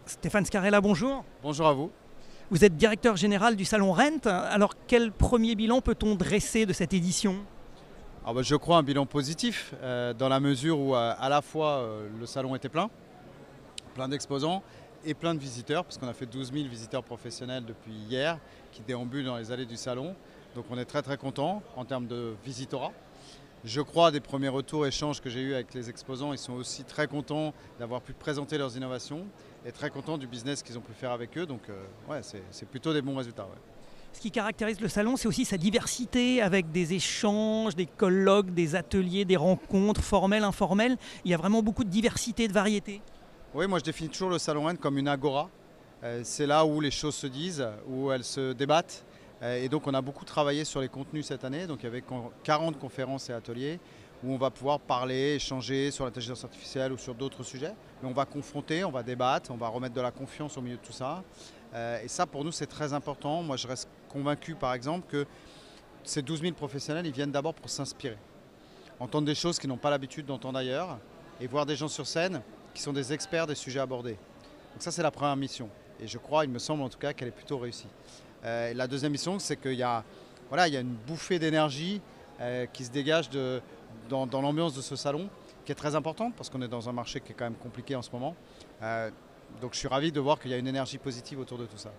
Stéphane Scarella, bonjour. Bonjour à vous. Vous êtes directeur général du salon Rent. Alors quel premier bilan peut-on dresser de cette édition? Je crois un bilan positif dans la mesure où à la fois le salon était plein d'exposants et plein de visiteurs, parce qu'on a fait 12 000 visiteurs professionnels depuis hier qui déambulent dans les allées du salon. Donc on est très très content en termes de visitorat. Je crois des premiers retours, échanges que j'ai eus avec les exposants, ils sont aussi très contents d'avoir pu présenter leurs innovations et très contents du business qu'ils ont pu faire avec eux. Donc c'est plutôt des bons résultats. Ouais. Ce qui caractérise le salon, c'est aussi sa diversité avec des échanges, des colloques, des ateliers, des rencontres formelles, informelles. Il y a vraiment beaucoup de diversité, de variété. Oui, moi je définis toujours le salon Rennes comme une agora. C'est là où les choses se disent, où elles se débattent. Et donc on a beaucoup travaillé sur les contenus cette année. Donc il y avait 40 conférences et ateliers où on va pouvoir parler, échanger sur l'intelligence artificielle ou sur d'autres sujets. Mais on va confronter, on va débattre, on va remettre de la confiance au milieu de tout ça. Et ça pour nous c'est très important. Moi je reste convaincu par exemple que ces 12 000 professionnels ils viennent d'abord pour s'inspirer. Entendre des choses qu'ils n'ont pas l'habitude d'entendre ailleurs et voir des gens sur scène qui sont des experts des sujets abordés. Donc ça c'est la première mission. Et je crois, il me semble en tout cas qu'elle est plutôt réussie. La deuxième mission, c'est qu'il y a, il y a une bouffée d'énergie qui se dégage dans l'ambiance de ce salon, qui est très importante parce qu'on est dans un marché qui est quand même compliqué en ce moment. Donc je suis ravi de voir qu'il y a une énergie positive autour de tout ça.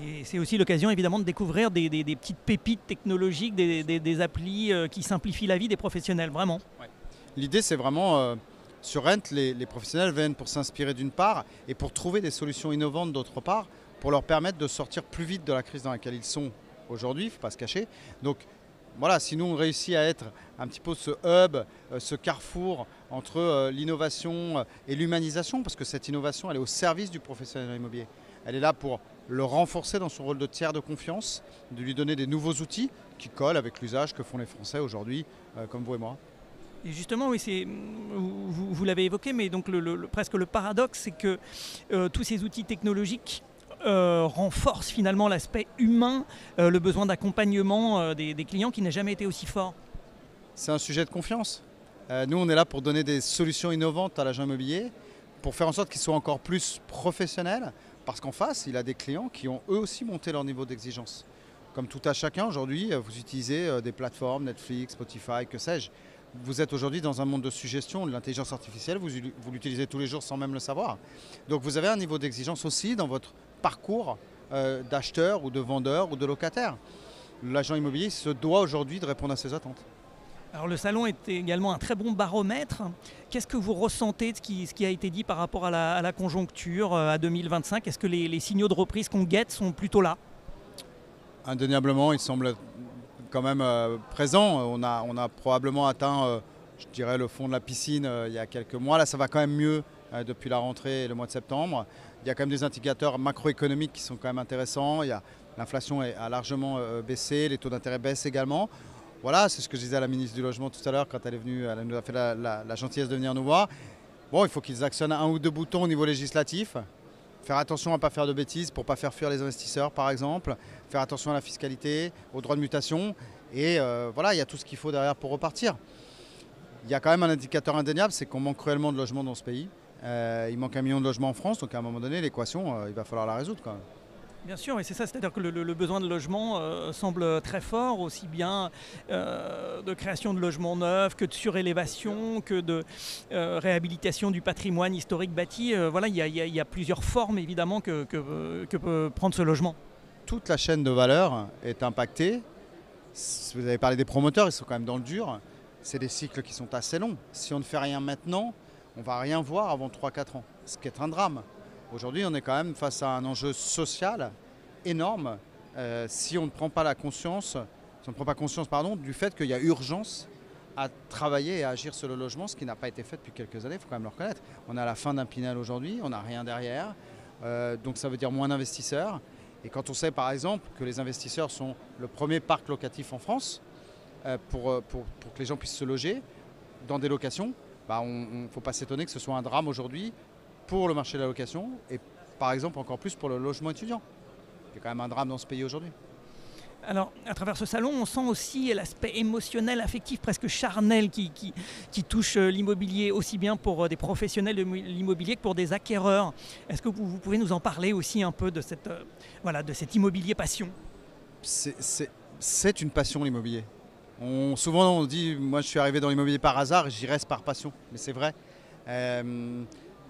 Et c'est aussi l'occasion évidemment de découvrir des petites pépites technologiques, des applis qui simplifient la vie des professionnels, vraiment. Ouais. L'idée c'est vraiment, sur Rent, les professionnels viennent pour s'inspirer d'une part et pour trouver des solutions innovantes d'autre part, pour leur permettre de sortir plus vite de la crise dans laquelle ils sont aujourd'hui, il ne faut pas se cacher. Donc voilà, si nous on réussit à être un petit peu ce hub, ce carrefour entre l'innovation et l'humanisation, parce que cette innovation elle est au service du professionnel immobilier. Elle est là pour le renforcer dans son rôle de tiers de confiance, de lui donner des nouveaux outils qui collent avec l'usage que font les Français aujourd'hui, comme vous et moi. Et justement, oui, vous l'avez évoqué, mais donc presque le paradoxe, c'est que tous ces outils technologiques renforce finalement l'aspect humain, le besoin d'accompagnement des clients qui n'a jamais été aussi fort. C'est un sujet de confiance. Nous, on est là pour donner des solutions innovantes à l'agent immobilier, pour faire en sorte qu'ils soient encore plus professionnels, parce qu'en face, il a des clients qui ont eux aussi monté leur niveau d'exigence. Comme tout à chacun aujourd'hui, vous utilisez des plateformes, Netflix, Spotify, que sais-je. Vous êtes aujourd'hui dans un monde de suggestion, de l'intelligence artificielle, vous l'utilisez tous les jours sans même le savoir. Donc vous avez un niveau d'exigence aussi dans votre parcours d'acheteur ou de vendeur ou de locataire. L'agent immobilier se doit aujourd'hui de répondre à ces attentes. Alors le salon est également un très bon baromètre. Qu'est-ce que vous ressentez de ce qui a été dit par rapport à la conjoncture à 2025? Est-ce que les signaux de reprise qu'on guette sont plutôt là? Indéniablement, il semble quand même présent. On a probablement atteint, je dirais, le fond de la piscine il y a quelques mois. Là, ça va quand même mieux depuis la rentrée et le mois de septembre. Il y a quand même des indicateurs macroéconomiques qui sont quand même intéressants. L'inflation a largement baissé, les taux d'intérêt baissent également. Voilà, c'est ce que je disais à la ministre du Logement tout à l'heure quand elle est venue, elle nous a fait la gentillesse de venir nous voir. Bon, il faut qu'ils actionnent un ou deux boutons au niveau législatif. Faire attention à ne pas faire de bêtises pour ne pas faire fuir les investisseurs par exemple. Faire attention à la fiscalité, aux droits de mutation. Et voilà, il y a tout ce qu'il faut derrière pour repartir. Il y a quand même un indicateur indéniable, c'est qu'on manque cruellement de logements dans ce pays. Il manque 1 million de logements en France, donc à un moment donné, l'équation, il va falloir la résoudre quand même. Bien sûr, et c'est ça, c'est-à-dire que le besoin de logement semble très fort, aussi bien de création de logements neufs que de surélévation, que de réhabilitation du patrimoine historique bâti. Voilà, il y a plusieurs formes évidemment que peut prendre ce logement. Toute la chaîne de valeur est impactée. Vous avez parlé des promoteurs, ils sont quand même dans le dur. C'est des cycles qui sont assez longs. Si on ne fait rien maintenant, on ne va rien voir avant 3-4 ans, ce qui est un drame. Aujourd'hui, on est quand même face à un enjeu social énorme si on ne prend pas conscience du fait qu'il y a urgence à travailler et à agir sur le logement, ce qui n'a pas été fait depuis quelques années, il faut quand même le reconnaître. On est à la fin d'un Pinel aujourd'hui, on n'a rien derrière, donc ça veut dire moins d'investisseurs. Et quand on sait par exemple que les investisseurs sont le premier parc locatif en France pour que les gens puissent se loger dans des locations, il ne faut pas s'étonner que ce soit un drame aujourd'hui pour le marché de la location et par exemple encore plus pour le logement étudiant. C'est quand même un drame dans ce pays aujourd'hui. Alors, à travers ce salon, on sent aussi l'aspect émotionnel, affectif, presque charnel qui touche l'immobilier, aussi bien pour des professionnels de l'immobilier que pour des acquéreurs. Est-ce que vous pouvez nous en parler aussi un peu de de cet immobilier passion? C'est une passion, l'immobilier. Souvent on dit, moi je suis arrivé dans l'immobilier par hasard et j'y reste par passion, mais c'est vrai.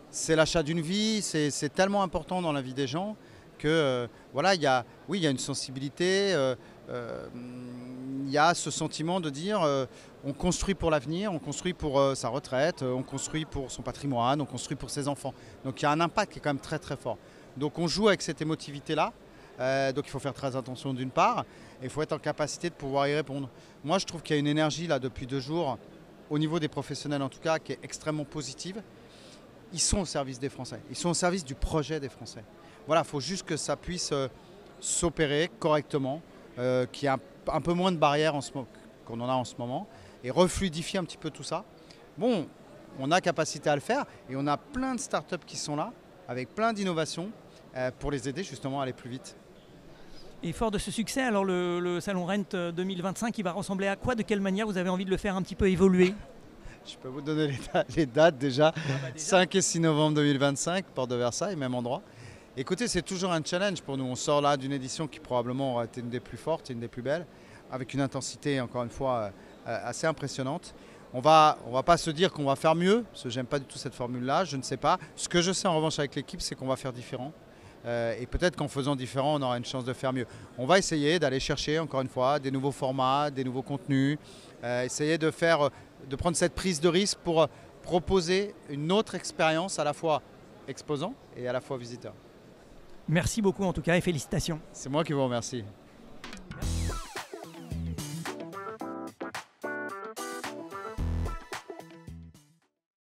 C'est l'achat d'une vie, c'est tellement important dans la vie des gens que voilà, oui, il y a une sensibilité, il y a ce sentiment de dire on construit pour l'avenir, on construit pour sa retraite, on construit pour son patrimoine, on construit pour ses enfants. Donc il y a un impact qui est quand même très très fort. Donc on joue avec cette émotivité-là, donc il faut faire très attention d'une part, et il faut être en capacité de pouvoir y répondre. Moi je trouve qu'il y a une énergie là depuis 2 jours, au niveau des professionnels en tout cas, qui est extrêmement positive. Ils sont au service des Français, ils sont au service du projet des Français. Voilà, il faut juste que ça puisse s'opérer correctement, qu'il y ait un peu moins de barrières qu'on en a en ce moment, et refluidifier un petit peu tout ça. Bon, on a capacité à le faire, et on a plein de startups qui sont là, avec plein d'innovations, pour les aider justement à aller plus vite. Et fort de ce succès, alors le Salon Rent 2025, il va ressembler à quoi? De quelle manière vous avez envie de le faire un petit peu évoluer? Je peux vous donner les dates déjà. 5 et 6 novembre 2025, porte de Versailles, même endroit. Écoutez, c'est toujours un challenge pour nous. On sort là d'une édition qui probablement aura été une des plus fortes, une des plus belles, avec une intensité, encore une fois, assez impressionnante. On va pas se dire qu'on va faire mieux, parce que j'aime pas du tout cette formule-là, je ne sais pas. Ce que je sais en revanche avec l'équipe, c'est qu'on va faire différent. Et peut-être qu'en faisant différent, on aura une chance de faire mieux. On va essayer d'aller chercher, encore une fois, des nouveaux formats, des nouveaux contenus, essayer de prendre cette prise de risque pour proposer une autre expérience à la fois exposant et à la fois visiteur. Merci beaucoup en tout cas et félicitations. C'est moi qui vous remercie.